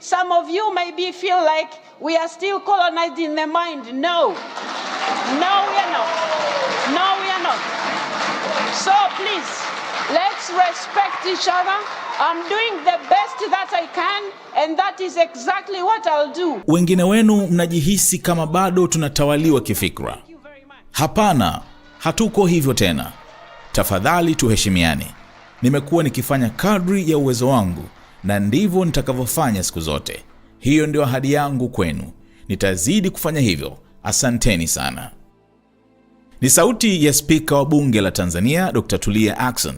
Some of you maybe feel like we are still colonized in the mind. No. No, we are not. No, we are not. So please, let's respect each other. I'm doing the best that I can, and that is exactly what I'll do. Wengine wenu mnajihisi kama bado tunatawaliwa kifikra. Hapana, hatuko hivyo tena. Tafadhali tuheshimiane. Nimekuwa nikifanya kadri ya uwezo wangu, na ndivyo nitakavyofanya siku zote. Hiyo ndio ahadi yangu kwenu. Nitazidi kufanya hivyo. Asanteni sana. Ni sauti ya Spika wa Bunge la Tanzania, Dr. Tulia Ackson,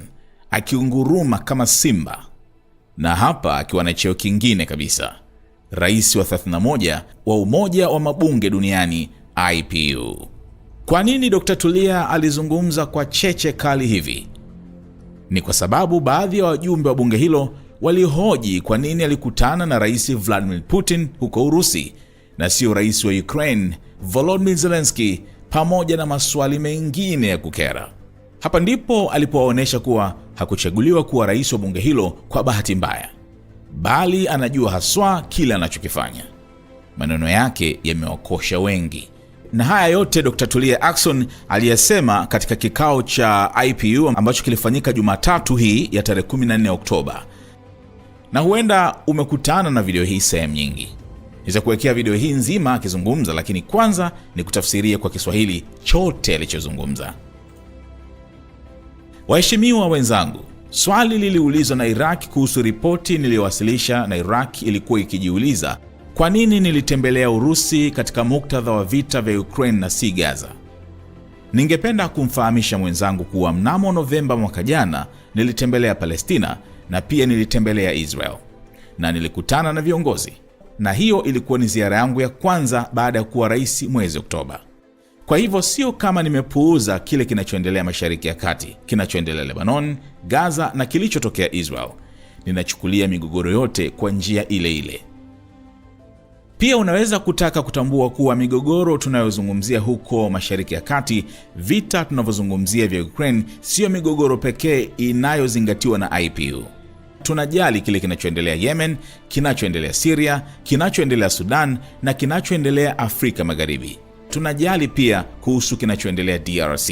akiunguruma kama simba. Na hapa akiwa na cheo kingine kabisa. Rais wa 31 wa Umoja wa Mabunge Duniani, IPU. Kwa nini Dr. Tulia alizungumza kwa cheche kali hivi? Ni kwa sababu baadhi ya wajumbe wa bunge hilo walihoji kwa nini alikutana na Rais Vladimir Putin huko Urusi na sio rais wa Ukraine Volodymyr Zelensky, pamoja na maswali mengine ya kukera. Hapa ndipo alipoonyesha kuwa hakuchaguliwa kuwa rais wa bunge hilo kwa bahati mbaya, bali anajua haswa kile anachokifanya. Maneno yake yameokosha wengi. Na haya yote Dr. Tulia Ackson aliyasema katika kikao cha IPU ambacho kilifanyika Jumatatu hii ya tarehe 14 Oktoba. Na huenda umekutana na video hii sehemu nyingi. Nitakuwekea video hii nzima akizungumza, lakini kwanza ni kutafsiria kwa Kiswahili chote alichozungumza. Waheshimiwa wenzangu, swali liliulizwa na Iraq kuhusu ripoti niliyowasilisha, na Iraq ilikuwa ikijiuliza kwa nini nilitembelea Urusi katika muktadha wa vita vya Ukraine na si Gaza. Ningependa kumfahamisha mwenzangu kuwa mnamo Novemba mwaka jana nilitembelea Palestina na pia nilitembelea Israel. Na nilikutana na viongozi. Na hiyo ilikuwa ni ziara yangu ya kwanza baada ya kuwa rais mwezi Oktoba. Kwa hivyo sio kama nimepuuza kile kinachoendelea Mashariki ya Kati, kinachoendelea Lebanon, Gaza na kilichotokea Israel. Ninachukulia migogoro yote kwa njia ile ile. Pia unaweza kutaka kutambua kuwa migogoro tunayozungumzia huko Mashariki ya Kati, vita tunavyozungumzia vya Ukraine, sio migogoro pekee inayozingatiwa na IPU. Tunajali kile kinachoendelea Yemen, kinachoendelea Syria, kinachoendelea Sudan na kinachoendelea Afrika Magharibi. Tunajali pia kuhusu kinachoendelea DRC.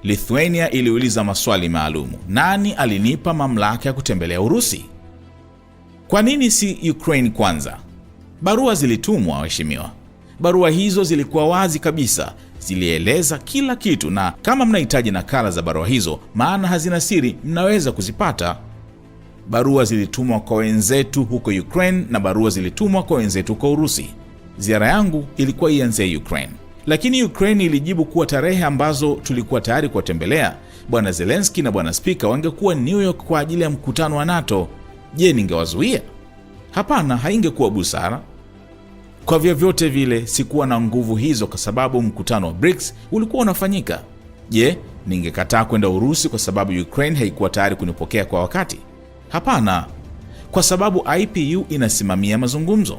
Lithuania iliuliza maswali maalumu. Nani alinipa mamlaka ya kutembelea Urusi? Kwa nini si Ukraine kwanza? Barua zilitumwa waheshimiwa. Barua hizo zilikuwa wazi kabisa, zilieleza kila kitu, na kama mnahitaji nakala za barua hizo, maana hazina siri, mnaweza kuzipata. Barua zilitumwa kwa wenzetu huko Ukraine na barua zilitumwa kwa wenzetu huko Urusi. Ziara yangu ilikuwa ianze Ukraine, lakini Ukraine ilijibu kuwa tarehe ambazo tulikuwa tayari kuwatembelea Bwana Zelensky na Bwana Spika wangekuwa New York kwa ajili ya mkutano wa NATO. Je, ningewazuia? Hapana, haingekuwa busara. Kwa vyovyote vile sikuwa na nguvu hizo kwa sababu mkutano wa BRICS ulikuwa unafanyika. Je, ningekataa kwenda Urusi kwa sababu Ukraine haikuwa tayari kunipokea kwa wakati? Hapana, kwa sababu IPU inasimamia mazungumzo.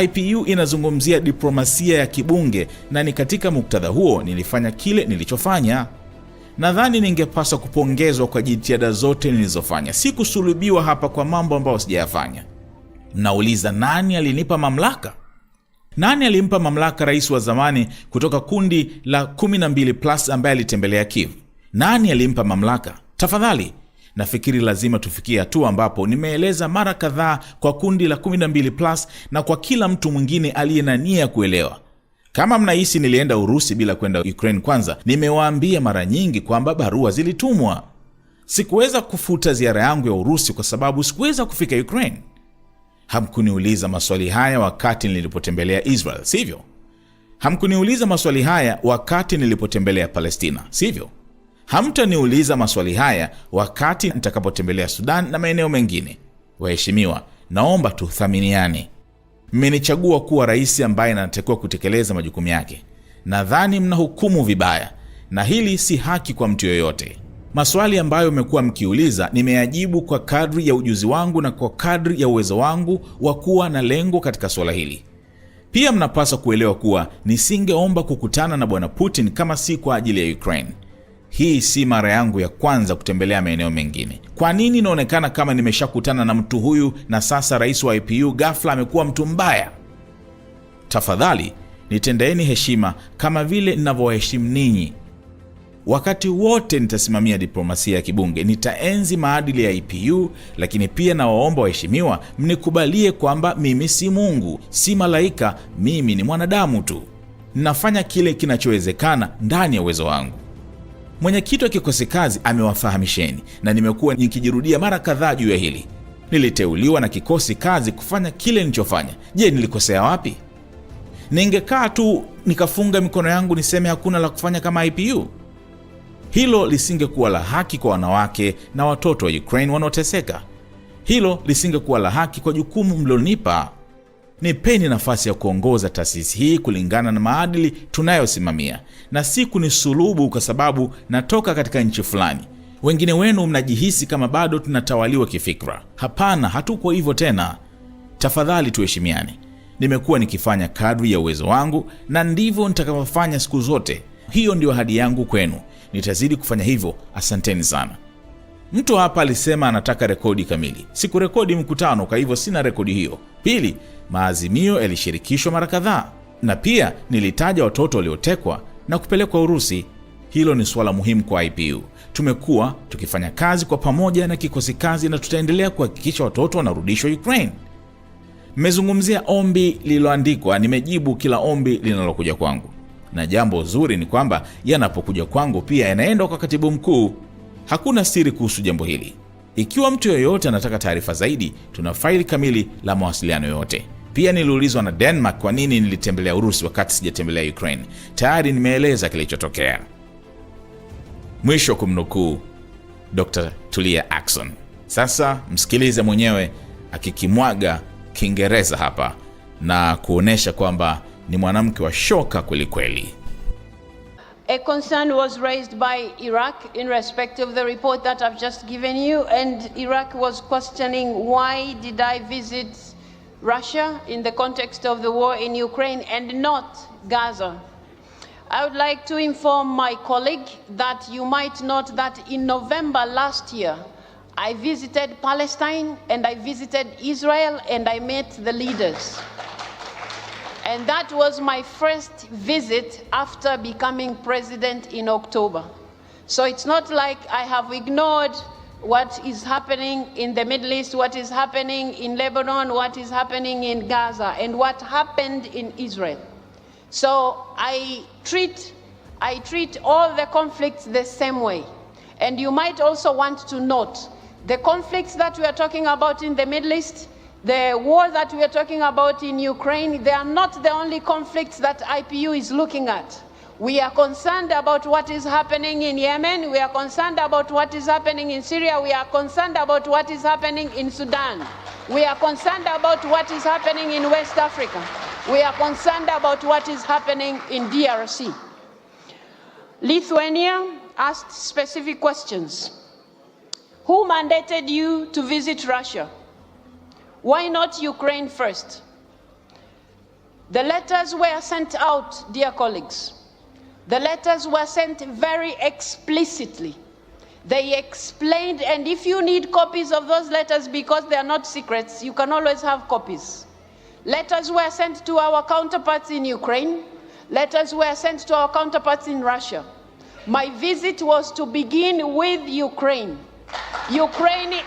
IPU inazungumzia diplomasia ya kibunge, na ni katika muktadha huo nilifanya kile nilichofanya. Nadhani ningepaswa kupongezwa kwa jitihada zote nilizofanya, si kusulubiwa hapa kwa mambo ambayo sijayafanya. Mnauliza nani alinipa mamlaka? Nani alimpa mamlaka rais wa zamani kutoka kundi la 12+ ambaye alitembelea Kiev? Nani alimpa mamlaka? Tafadhali, nafikiri lazima tufikie hatua ambapo nimeeleza mara kadhaa kwa kundi la 12+ na kwa kila mtu mwingine aliye na nia kuelewa. Kama mnahisi nilienda Urusi bila kwenda Ukraine kwanza, nimewaambia mara nyingi kwamba barua zilitumwa. Sikuweza kufuta ziara yangu ya Urusi kwa sababu sikuweza kufika Ukraine. Hamkuniuliza maswali haya wakati nilipotembelea Israel, sivyo? Hamkuniuliza maswali haya wakati nilipotembelea Palestina, sivyo? Hamtaniuliza maswali haya wakati nitakapotembelea Sudan na maeneo mengine. Waheshimiwa, naomba tuthaminiane. Mmenichagua kuwa rais ambaye anatakiwa kutekeleza majukumu yake. Nadhani mnahukumu vibaya, na hili si haki kwa mtu yoyote. Maswali ambayo mmekuwa mkiuliza nimeyajibu kwa kadri ya ujuzi wangu na kwa kadri ya uwezo wangu wa kuwa na lengo katika swala hili. Pia mnapaswa kuelewa kuwa nisingeomba kukutana na Bwana Putin kama si kwa ajili ya Ukraine. Hii si mara yangu ya kwanza kutembelea maeneo mengine. Kwa nini inaonekana kama nimeshakutana na mtu huyu na sasa rais wa IPU ghafla amekuwa mtu mbaya? Tafadhali nitendeeni heshima kama vile ninavyowaheshimu ninyi. Wakati wote nitasimamia diplomasia ya kibunge, nitaenzi maadili ya IPU, lakini pia nawaomba waheshimiwa mnikubalie kwamba mimi si Mungu, si malaika, mimi ni mwanadamu tu. Ninafanya kile kinachowezekana ndani ya uwezo wangu. Mwenyekiti wa kikosi kazi amewafahamisheni na nimekuwa nikijirudia mara kadhaa juu ya hili. Niliteuliwa na kikosi kazi kufanya kile nilichofanya. Je, nilikosea wapi? Ningekaa tu nikafunga mikono yangu niseme hakuna la kufanya kama IPU? Hilo lisingekuwa la haki kwa wanawake na watoto wa Ukraine wanaoteseka. Hilo lisingekuwa la haki kwa jukumu mlilonipa. Nipeni nafasi ya kuongoza taasisi hii kulingana na maadili tunayosimamia, na si kunisulubu kwa sababu natoka katika nchi fulani. Wengine wenu mnajihisi kama bado tunatawaliwa kifikra. Hapana, hatuko hivyo tena. Tafadhali tuheshimiane. Nimekuwa nikifanya kadri ya uwezo wangu na ndivyo nitakavyofanya siku zote. Hiyo ndio ahadi yangu kwenu. Nitazidi kufanya hivyo. Asanteni sana. Mtu hapa alisema anataka rekodi kamili. Sikurekodi mkutano, kwa hivyo sina rekodi hiyo. Pili, maazimio yalishirikishwa mara kadhaa, na pia nilitaja watoto waliotekwa na kupelekwa Urusi. Hilo ni suala muhimu kwa IPU. Tumekuwa tukifanya kazi kwa pamoja na kikosi kazi na tutaendelea kuhakikisha watoto wanarudishwa Ukraine. Mmezungumzia ombi lililoandikwa. Nimejibu kila ombi linalokuja kwangu, na jambo zuri ni kwamba yanapokuja kwangu pia yanaenda kwa katibu mkuu. Hakuna siri kuhusu jambo hili. Ikiwa mtu yoyote anataka taarifa zaidi, tuna faili kamili la mawasiliano yote. Pia niliulizwa na Denmark kwa nini nilitembelea Urusi wakati sijatembelea Ukraine. Tayari nimeeleza kilichotokea. Mwisho kumnukuu Dr. Tulia Ackson. Sasa msikilize mwenyewe akikimwaga Kiingereza hapa na kuonesha kwamba ni mwanamke wa shoka kweli kweli. A concern was raised by Iraq in respect of the report that I've just given you, and Iraq was questioning why did I visit Russia in the context of the war in Ukraine and not Gaza. I would like to inform my colleague that you might note that in November last year, I visited Palestine and I visited Israel and I met the leaders. And that was my first visit after becoming president in October. So it's not like I have ignored what is happening in the Middle East, what is happening in Lebanon, what is happening in Gaza, and what happened in Israel. So I treat all the conflicts the same way. And you might also want to note the conflicts that we are talking about in the Middle East, the war that we are talking about in Ukraine, they are not the only conflicts that IPU is looking at. We are concerned about what is happening in Yemen. We are concerned about what is happening in Syria. We are concerned about what is happening in Sudan. We are concerned about what is happening in West Africa. We are concerned about what is happening in DRC. Lithuania asked specific questions. Who mandated you to visit Russia? Why not Ukraine first? The letters were sent out, dear colleagues. The letters were sent very explicitly. They explained, and if you need copies of those letters because they are not secrets, you can always have copies. Letters were sent to our counterparts in Ukraine. Letters were sent to our counterparts in Russia. My visit was to begin with Ukraine. Ukraine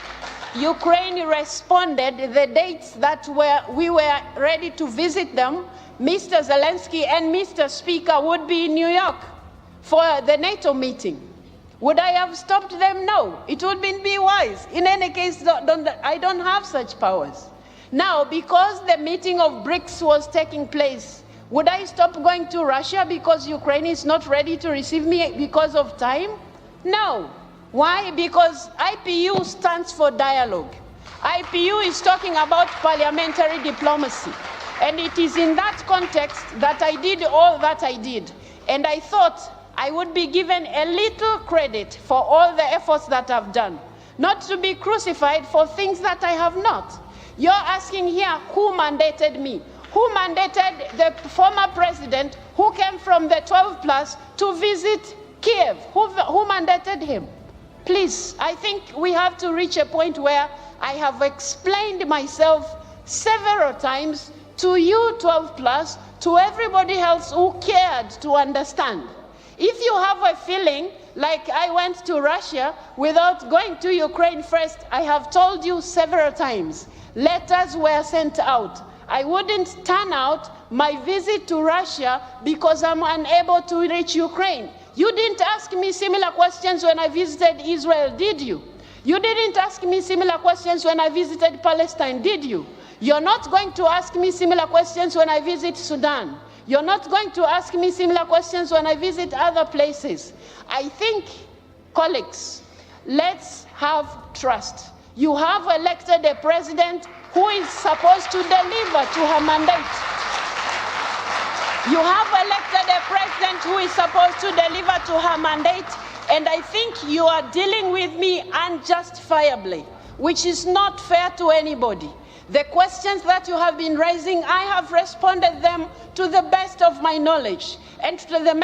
responded the dates that we were ready to visit them. Mr. Zelensky and Mr. Speaker would be in New York for the NATO meeting. Would I have stopped them? No. It wouldn't be wise. In any case, I don't have such powers. Now, because the meeting of BRICS was taking place, would I stop going to Russia because Ukraine is not ready to receive me because of time? No. Why? Because IPU stands for dialogue. IPU is talking about parliamentary diplomacy. And it is in that context that I did all that I did. And I thought I would be given a little credit for all the efforts that I've done, not to be crucified for things that I have not. You're asking here who mandated me. Who mandated the former president who came from the 12 plus to visit Kiev, who mandated him? Please, I think we have to reach a point where I have explained myself several times to you 12 plus, to everybody else who cared to understand. If you have a feeling like I went to Russia without going to Ukraine first, I have told you several times, letters were sent out. I wouldn't turn out my visit to Russia because I'm unable to reach Ukraine. You didn't ask me similar questions when I visited Israel, did you? You didn't ask me similar questions when I visited Palestine, did you? You're not going to ask me similar questions when I visit Sudan. You're not going to ask me similar questions when I visit other places. I think, colleagues, let's have trust. You have elected a president who is supposed to deliver to her mandate. You have elected a president who is supposed to deliver to her mandate, and I think you are dealing with me unjustifiably, which is not fair to anybody. The questions that you have been raising, I have responded them to the best of my knowledge and to the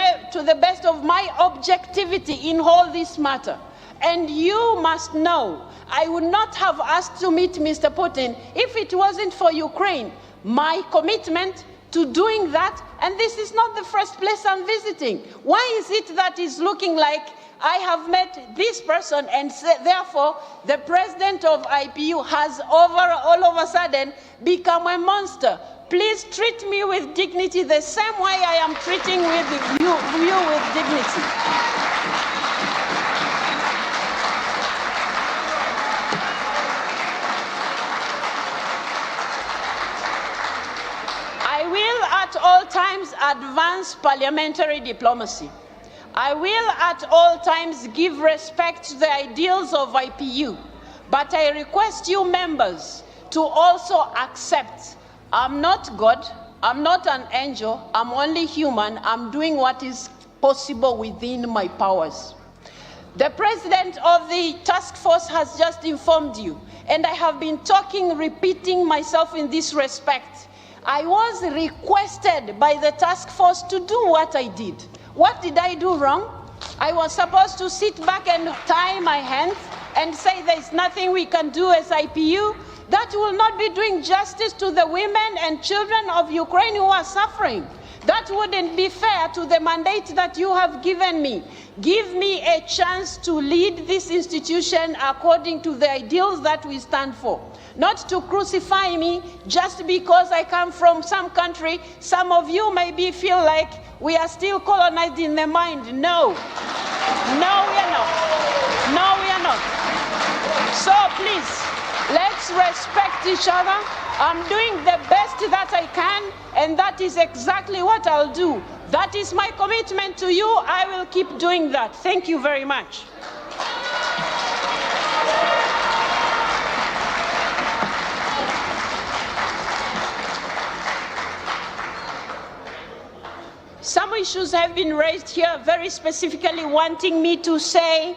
best of my objectivity in all this matter. And you must know, I would not have asked to meet Mr. Putin if it wasn't for Ukraine. My commitment to doing that, and this is not the first place I'm visiting. Why is it that it's looking like I have met this person and therefore the president of IPU has all of a sudden become a monster? Please treat me with dignity the same way I am treating you with dignity. I will at all times advance parliamentary diplomacy. I will at all times give respect to the ideals of IPU, but I request you members to also accept I'm not God, I'm not an angel, I'm only human, I'm doing what is possible within my powers. The president of the task force has just informed you, and I have been repeating myself in this respect. I was requested by the task force to do what I did. What did I do wrong? I was supposed to sit back and tie my hands and say there's nothing we can do as IPU. That will not be doing justice to the women and children of Ukraine who are suffering. That wouldn't be fair to the mandate that you have given me. Give me a chance to lead this institution according to the ideals that we stand for. Not to crucify me just because I come from some country. Some of you maybe feel like we are still colonized in the mind. No. No, we are not. No, we are not. So please, let's respect each other. I'm doing the best that I can, and that is exactly what I'll do. That is my commitment to you. I will keep doing that. Thank you very much. Some issues have been raised here, very specifically wanting me to say,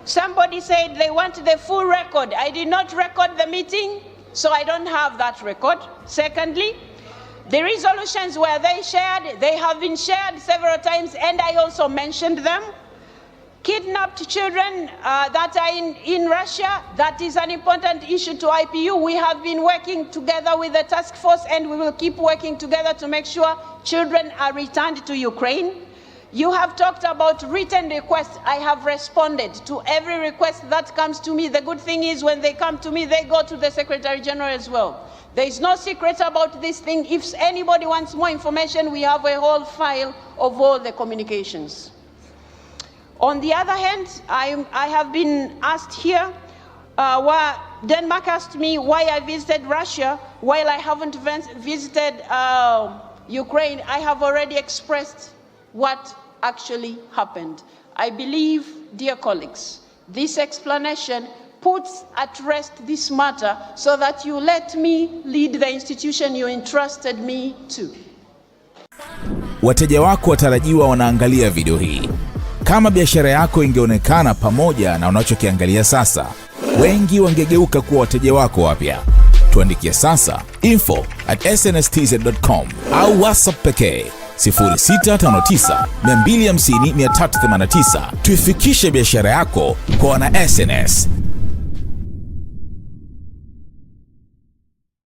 somebody said they want the full record. I did not record the meeting, so I don't have that record. Secondly, the resolutions were they have been shared several times, and I also mentioned them. Kidnapped children that are in Russia, that is an important issue to IPU. We have been working together with the task force, and we will keep working together to make sure children are returned to Ukraine. You have talked about written requests. I have responded to every request that comes to me. The good thing is when they come to me, they go to the Secretary General as well. There is no secret about this thing. If anybody wants more information, we have a whole file of all the communications. On the other hand, I have been asked here, Denmark asked me why I visited Russia while I haven't visited Ukraine. I have already expressed what actually happened. I believe, dear colleagues, this explanation puts at rest this matter so that you let me lead the institution you entrusted me to. Wateja wako watarajiwa wanaangalia video hii. Kama biashara yako ingeonekana pamoja na unachokiangalia sasa, wengi wangegeuka kuwa wateja wako wapya. Tuandikie sasa info@snstz.com au WhatsApp pekee 0659 250 389. Tuifikishe biashara yako kwa wana SNS.